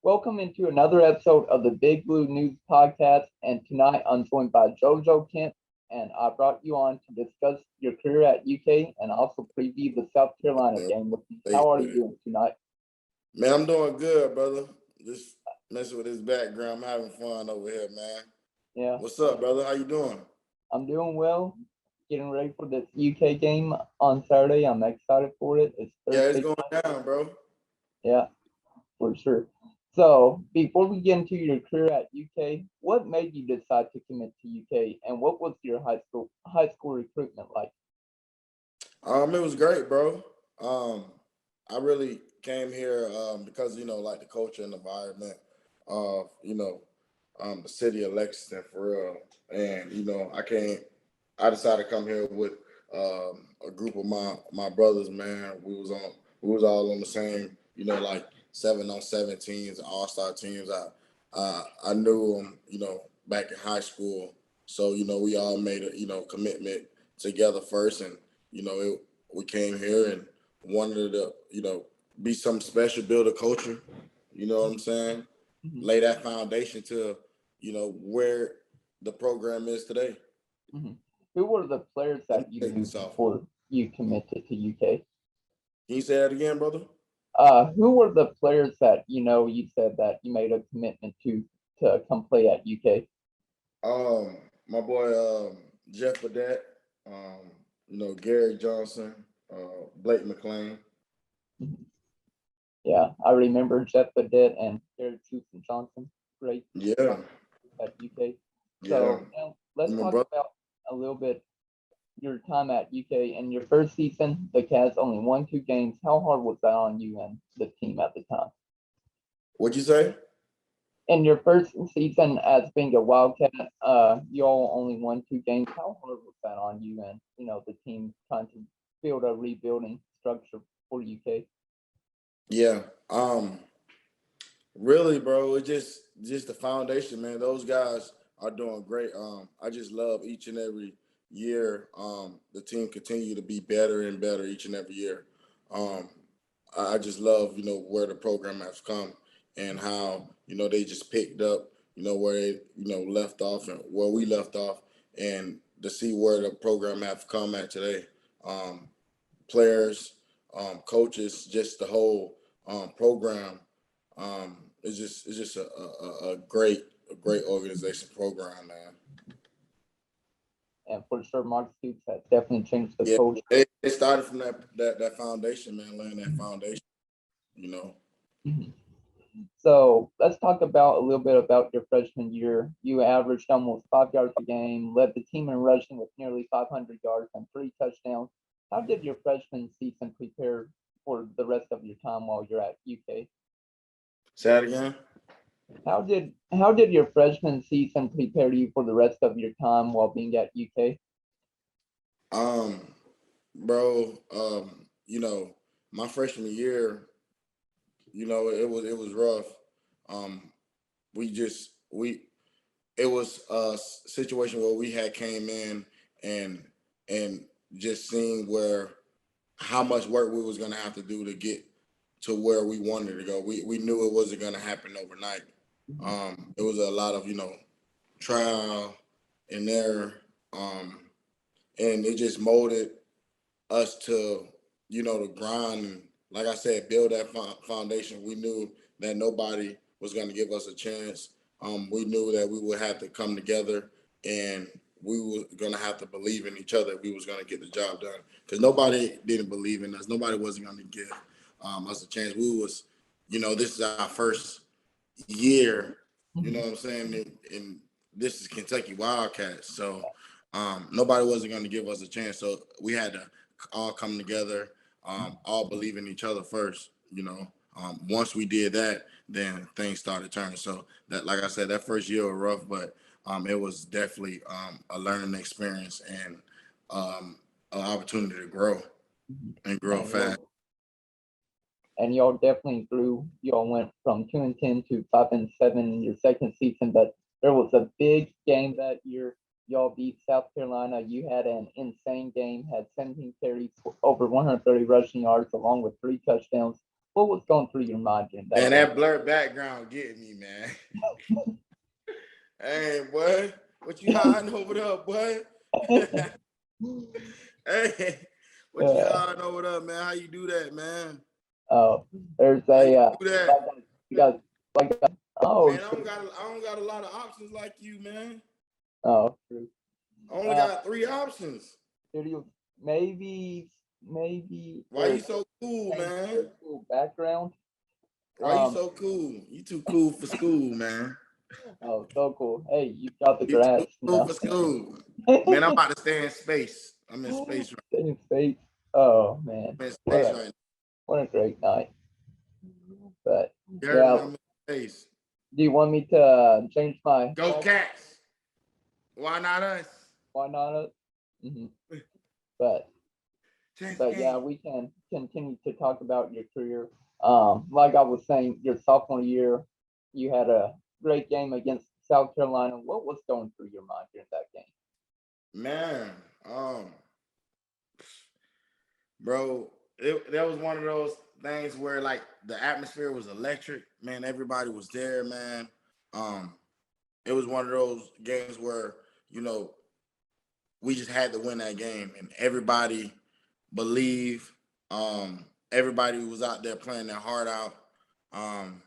Welcome into another episode of the Big Blue News Podcast. And tonight I'm joined by JoJo Kemp, and I brought you on to discuss your career at UK and also preview the South Carolina game with you. How are you doing tonight? Man, I'm doing good, brother. Just messing with this background. I'm having fun over here, man. Yeah, What's up, brother? How you doing? I'm doing well. Getting ready for this UK game on Saturday. I'm excited for it. It's Yeah, it's Thursday. going down, bro. Yeah, for sure. So, before we get into your career at UK, what made you decide to commit to UK, and what was your high school recruitment like? It was great, bro. I really came here because like the culture and environment of the city of Lexington for real. And I decided to come here with a group of my brothers, man. We was all on the same, like 7-on-7 teams, all-star teams. I knew them, back in high school. So, we all made a, commitment together first, and we came here and wanted to, be something special, build a culture, you know what I'm saying? Mhm, Lay that foundation to, where the program is today. mhm. Who were the players Let me that you take knew this off. before you committed to UK? Can you say that again, brother? Who were the players that you said that you made a commitment to come play at UK? My boy Jeff Badette, um, Gary Johnson, Blake McLean. Mhm. Yeah, I remember Jeff Badette and Derek Johnson. Great Yeah, at UK. yeah. So now let's My talk brother. about a little bit your time at UK. In your first season, the Cats only won 2 games. How hard was that on you and the team at the time? What'd you say? In your first season as being a Wildcat, you all only won 2 games. How hard was that on you and the team trying to build a rebuilding structure for UK? Yeah. Really, bro, it's just the foundation, man. Those guys are doing great. I just love each and every year. The team continue to be better and better each and every year. Um, I just love, where the program has come and how, they just picked up, where they, left off and where we left off, and to see where the program have come at today. Um, Players, coaches, just the whole program. It's just a great organization program, man. And for sure, Mark Stoops has definitely changed the Yeah, culture. it started from that foundation, man. Laying that foundation, you know. Mhm. So let's talk about a little bit about your freshman year. You averaged almost 5 yards a game, led the team in rushing with nearly 500 yards and 3 touchdowns. How did your freshman season prepare for the rest of your time while you're at UK? Say that again. How did your freshman season prepare you for the rest of your time while being at UK? Um, Bro, my freshman year, it was rough. Um, we it was a situation where we had came in and and just seeing where how much work we was gonna have to do to get to where we wanted to go. We knew it wasn't gonna happen overnight. Mhm, It was a lot of trial and error, and it just molded us to to grind and, like I said, build that foundation. We knew that nobody was going to give us a chance. We knew that we would have to come together, and we were going to have to believe in each other if we was going to get the job done, because nobody didn't believe in us. Nobody wasn't going to give us a chance. This is our first year, mhm. what I'm saying, and this is Kentucky Wildcats. So nobody wasn't going to give us a chance. So we had to all come together, all believe in each other first. Once we did that, then things started turning. So that, like I said, that first year was rough, but it was definitely a learning experience and an opportunity to grow Mhm. and grow And fast. y'all definitely grew. Y'all went from 2-10 to 5-7 in your second season, but there was a big game that year. Y'all beat South Carolina. You had an insane game, had 17 carries, over 130 rushing yards, along with 3 touchdowns. what was going through your mind during that Man, game? that blurred background getting me, man. Hey, boy, what you hiding over there, boy? Hey, what you hiding over there, man? How you do that, man? Oh, there's How you a do that? you got like oh Man, I don't got a lot of options like you, man. oh true. I only got 3 options. Studio maybe Why you so cool, man? background. Why you so cool? You too cool for school, man. Oh, so cool. Hey, you got the You too grass, cool for school. Man, I'm about to stay in space. I'm in space right Stay in space. Oh man, now. I'm in space right now. what a great night. But You heard me? yeah, I'm in space. do you want me to change my? Go Cats. Why not us? Why not? Mm-hmm. But Change the yeah, game. we can continue to talk about your career. Like I was saying, your sophomore year, you had a great game against South Carolina. What was going through your mind during that game? Man, bro, that was one of those things where like the atmosphere was electric. Man, everybody was there, man. It was one of those games where, you know, we just had to win that game, and everybody believed. Everybody was out there playing their heart out. Um,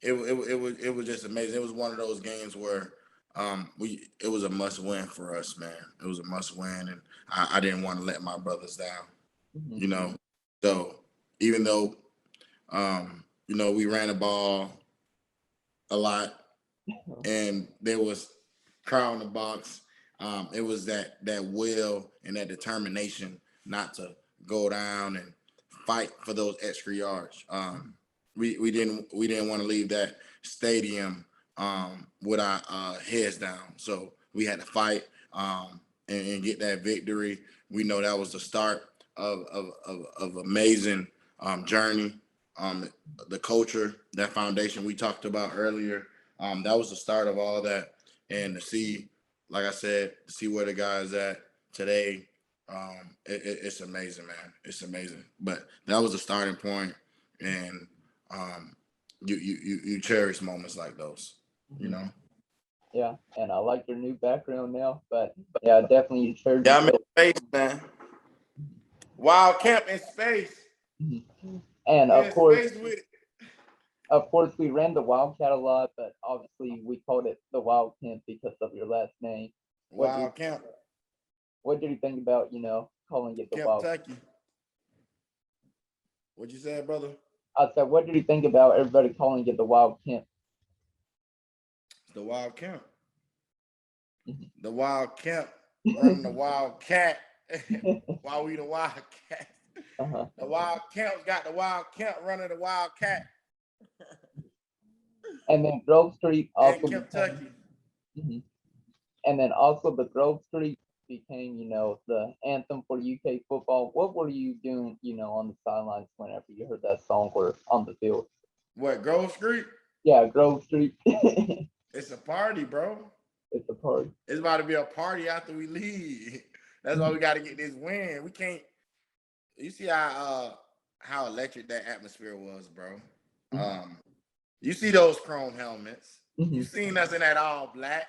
it was just amazing. It was one of those games where it was a must win for us, man. It was a must win, and I didn't want to let my brothers down, Mm-hmm. you know. So even though we ran the ball a lot, and there was crowd in the box. It was that will and that determination not to go down and fight for those extra yards. We didn't want to leave that stadium with our heads down. So we had to fight and get that victory. We know that was the start of amazing journey. The culture, that foundation we talked about earlier, that was the start of all that. And to see, like I said, to see where the guys at today, it's amazing, man. It's amazing. But that was the starting point, and you cherish moments like those, you know. Yeah, and I like your new background now. But yeah, definitely you shared. Yeah, I'm in space, man. Wild Camp in space. And We in space with it. of course, we ran the Wildcat a lot, but obviously we called it the Wild Kemp because of your last name. Wild Camp. What did you think about calling it the Wild? Kentucky. What you said, brother? I said, what did you think about everybody calling it the Wild Kemp? The Wild Camp. Mm-hmm. The Wild Camp running the Wild Cat while we the Wild Cat. Uh-huh. The Wild Camp's got the Wild Camp running the Wild Cat. And then Grove Street also in Kentucky. And then also the Grove Street became, the anthem for UK football. What were you doing, on the sidelines whenever you heard that song or on the field? What, Grove Street? Yeah, Grove Street. It's a party, bro. It's a party. It's about to be a party after we leave. That's why we got to get this win. We can't. You see how electric that atmosphere was, bro. You see those chrome helmets. You seen us in that all black.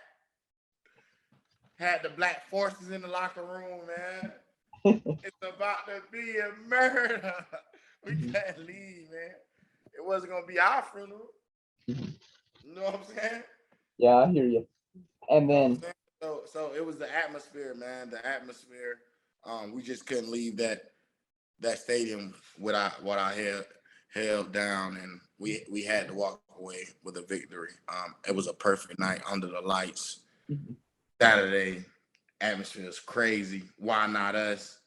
Had the black forces in the locker room, man. It's about to be a murder. We can't leave, man. It wasn't gonna be our funeral. You know what I'm saying? Yeah, I hear you. And then so it was the atmosphere, man. The atmosphere. We just couldn't leave that stadium without what I held down, and we had to walk away with a victory. It was a perfect night under the lights. Saturday, atmosphere is crazy. Why not us?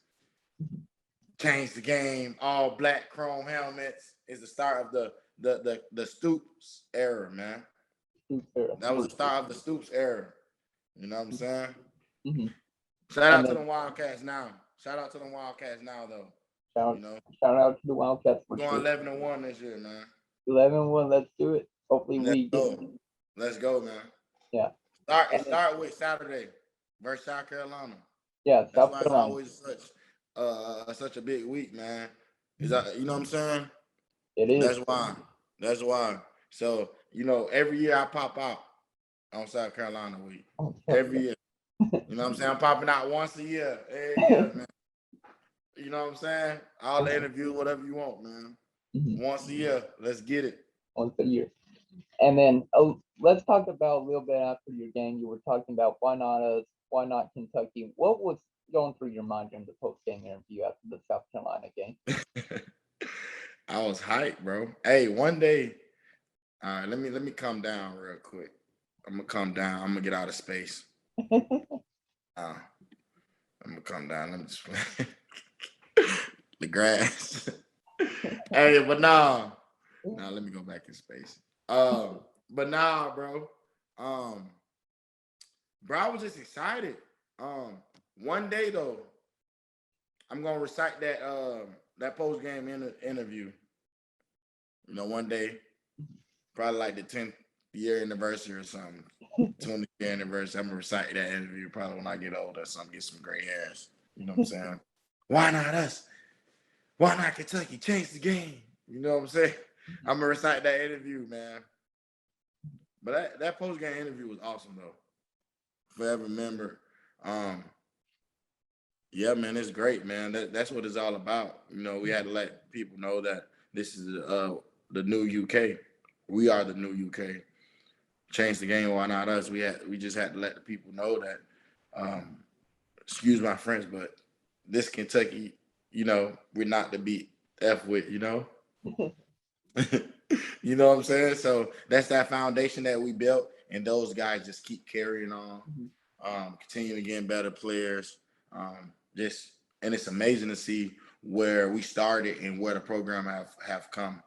Change the game. All black chrome helmets is the start of the Stoops era, man. That was the start of the Stoops era. You know what I'm saying? Shout out to the Wildcats now. Shout out to the Wildcats now, though. Shout out to the Wildcats. We're going 11-1 this year, man. 11-1. Let's do it. Hopefully we get. Let's go, man. Yeah. Start with Saturday versus South Carolina. Yeah, that's why it's always such a big week, man. Is that, you know what I'm saying? It is. That's why. That's why. So, every year I pop out on South Carolina week. Every year. You know what I'm saying? I'm popping out once a year. Every year, man. You know what I'm saying? All the interviews, whatever you want, man. Once a year. Let's get it. Once a year. And then let's talk about a little bit after your game. You were talking about why not us, why not Kentucky. What was going through your mind during the post game interview after the South Carolina game? I was hyped, bro. Hey, one day, all right, let me calm down real quick. I'm gonna calm down. I'm gonna get out of space. I'm gonna calm down. Let me just the grass. Hey, but nah. Now let me go back in space. But nah, bro. Um, bro, I was just excited. One day though, I'm gonna recite that post game interview. One day, probably like the 10th year anniversary or something, 20th year anniversary. I'm gonna recite that interview probably when I get older, so I'm get some gray hairs. You know what I'm saying? Why not us? Why not Kentucky? Change the game. You know what I'm saying? I'm gonna recite that interview, man. But that post game interview was awesome though. Forever remember. Yeah, man, it's great, man. That's what it's all about. We had to let people know that this is the new UK. We are the new UK. Change the game. Why not us? We just had to let the people know that. Excuse my French, but this Kentucky, we're not to be f with. You know what I'm saying? So that's that foundation that we built, and those guys just keep carrying on, continuing to get better players. And it's amazing to see where we started and where the program have come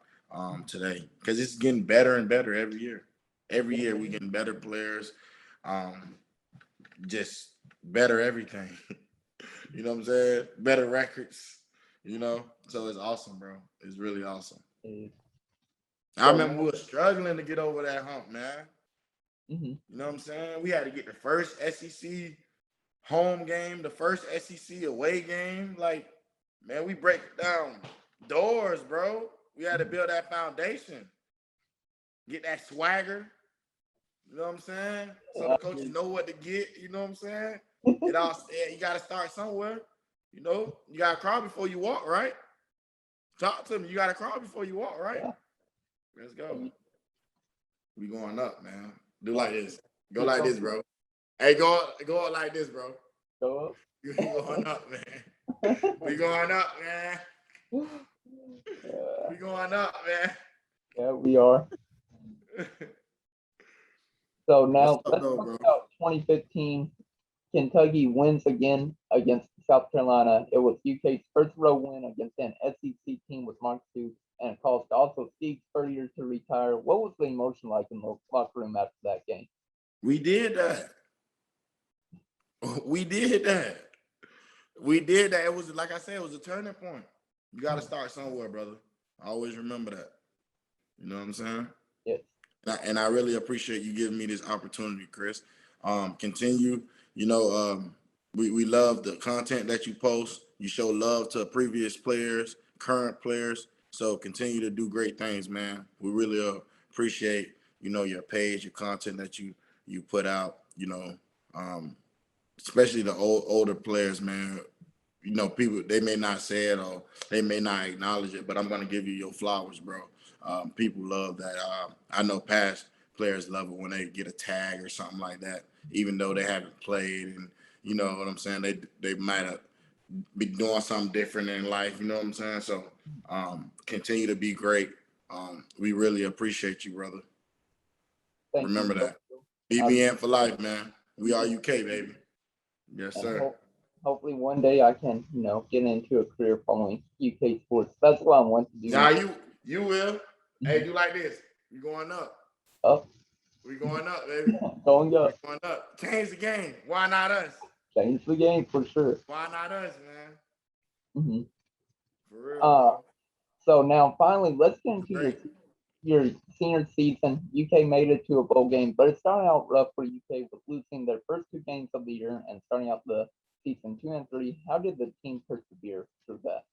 today, because it's getting better and better every year. Every year we getting better players, just better everything. You know what I'm saying? Better records. So it's awesome, bro. It's really awesome. I remember we were struggling to get over that hump, man. You know what I'm saying? We had to get the first SEC home game, the first SEC away game. Like, man, we break down doors, bro. We had to build that foundation, get that swagger. You know what I'm saying? So the coaches know what to get. You know what I'm saying? You got to start somewhere. You got to crawl before you walk, right? Talk to me. You got to crawl before you walk, right? Yeah. Let's go. We going up, man. Do like this. Go like this, bro. Hey, go up like this, bro. Go up. We going up, man. We going up, man. We going up, man. Yeah, we are. So now let's talk about 2015. Kentucky wins again against South Carolina. It was UK's first road win against an SEC team with Mark Stoops, and it caused also Steve Spurrier to retire. What was the emotion like in the locker room after that game? We did that. We did that. We did that. It was, like I said, it was a turning point. You got to start somewhere, brother. I always remember that. You know what I'm saying? Yes. And I really appreciate you giving me this opportunity, Chris. Continue. We love the content that you post. You show love to previous players, current players. So continue to do great things, man. We really appreciate, your page, your content that you put out, especially the older players, man. People, they may not say it or they may not acknowledge it, but I'm going to give you your flowers, bro. People love that. I know past players love it when they get a tag or something like that, even though they haven't played. And you know what I'm saying? They might have be doing something different in life. You know what I'm saying? So continue to be great. We really appreciate you, brother. Remember that. BBN for life, man. We are UK, baby. Yes, sir. Hopefully one day I can, get into a career following UK sports. That's what I want to do. Now you will. Hey, do like this. We going up. Up. We going up, baby. Going up. We going up. Change the game. Why not us? Change the game for sure. Why not us, man? For real. Bro. So now finally, let's get into your senior season. UK made it to a bowl game, but it started out rough for UK with losing their first two games of the year and starting out the season 2-3. How did the team persevere through that?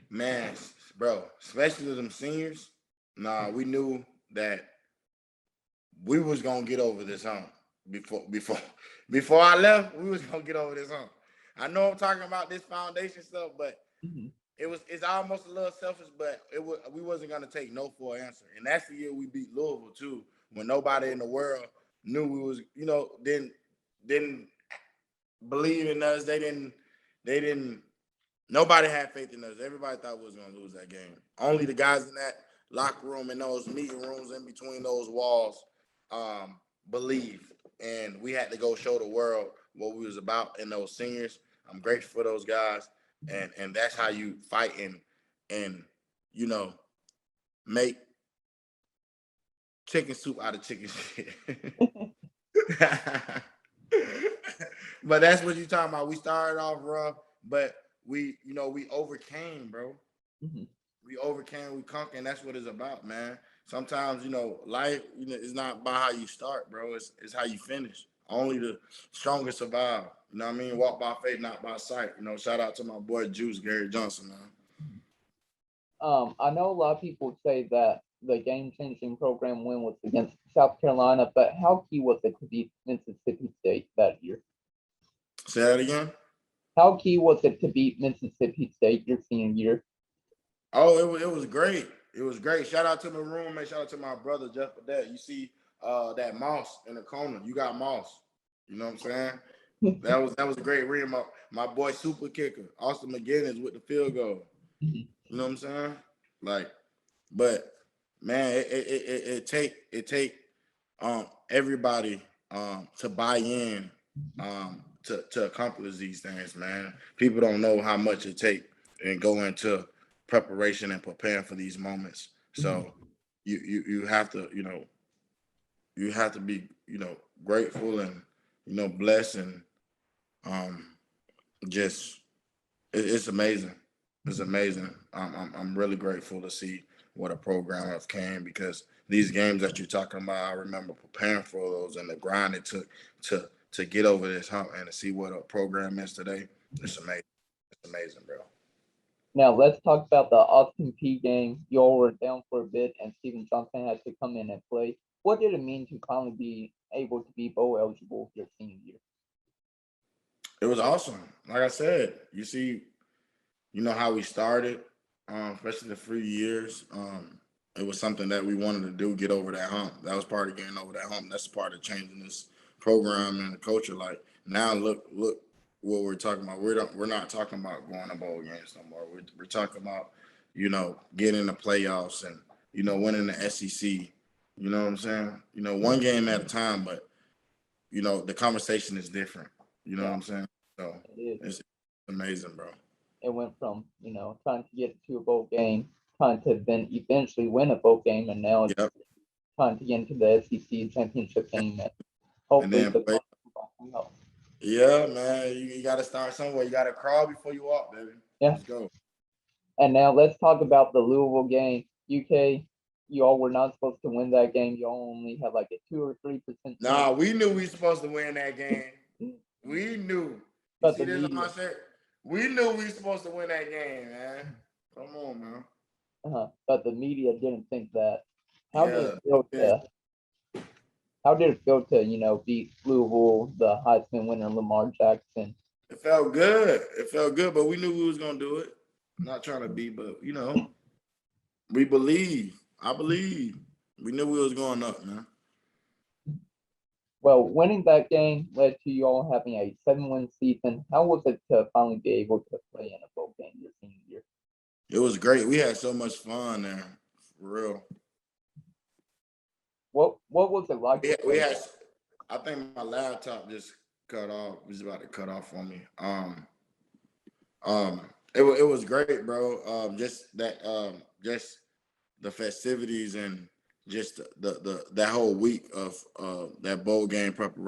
Man, bro, especially them seniors. Nah, we knew that we was gonna get over this hump before I left. We was gonna get over this hump. I know I'm talking about this foundation stuff, but Mhm. it's almost a little selfish, but we wasn't gonna take no for an answer. And that's the year we beat Louisville too, when nobody in the world knew we was, didn't believe in us. They didn't nobody had faith in us. Everybody thought we was gonna lose that game. Only the guys in that locker room and those meeting rooms in between those walls believed. And we had to go show the world what we was about. And those seniors, I'm grateful for those guys. And that's how you fight and you know make chicken soup out of chicken shit. But that's what you're talking about. We started off rough, but we overcame, bro. Mhm. We overcame, we conquered, and that's what it's about, man. Sometimes, life, is not about how you start, bro. It's how you finish. Only the strongest survive. You know what I mean? Walk by faith, not by sight. Shout out to my boy Juice, Gary Johnson, man. I know a lot of people say that the game-changing program win was against South Carolina, but how key was it to beat Mississippi State that year? Say that again. How key was it to beat Mississippi State your senior year? Oh, it was great. It was great. Shout out to my roommate. Shout out to my brother Jeff Burdett. You see that Moss in the corner. You got Moss. You know what I'm saying? That was a great read. My boy super kicker, Austin McGinnis with the field goal. You know what I'm saying? Like, but man, it take everybody to buy in to accomplish these things, man. People don't know how much it take and go into preparation and preparing for these moments. So you have to be grateful and blessed and um just it's amazing. It's amazing. I'm really grateful to see what a program have came, because these games that you're talking about, I remember preparing for those and the grind it took to get over this hump and to see what a program is today. It's amazing. It's amazing, bro. Now let's talk about the Austin P game. You all were down for a bit, and Steven Johnson had to come in and play. What did it mean to finally be able to be bowl eligible your senior year? It was awesome. Like I said, you see, how we started, especially the 3 years. It was something that we wanted to do, get over that hump. That was part of getting over that hump. That's part of changing this program and the culture. Like now, look what we're talking about. We're not talking about going to bowl games no more. We're talking about getting in the playoffs and winning the SEC. You know what I'm saying? One game at a time, but the conversation is different. You know what Yeah, I'm saying? So it is. it's amazing, bro. It went from trying to get to a bowl game, trying to then eventually win a bowl game, and now it's Yep. trying to get into the SEC championship game, and And hopefully then the play. will help. Yeah, man. You got to start somewhere. You got to crawl before you walk, baby. Yeah, Let's go. and now let's talk about the Louisville game. UK, you all were not supposed to win that game. You all only had like a 2 or 3% chance. Nah, we knew we were supposed to win that game. We knew. You But see the this on media, my shirt? We knew we were supposed to win that game, man. Come on, man. but the media didn't think that. How did it Yeah. feel Yeah. to beat Louisville, the Heisman winner Lamar Jackson? It felt good. It felt good, but we knew we was gonna do it. I'm not trying to be, but we believe. I believe. We knew we was going up, man. Well, winning that game led to you all having a 7-win season. How was it to finally be able to play in a bowl game your senior year? It was great. We had so much fun there, for real. What was it like We to had, we play? had I think my laptop just cut off. It was about to cut off on me. Um, it was great, bro. Just the festivities and just the that whole week of that bowl game preparation.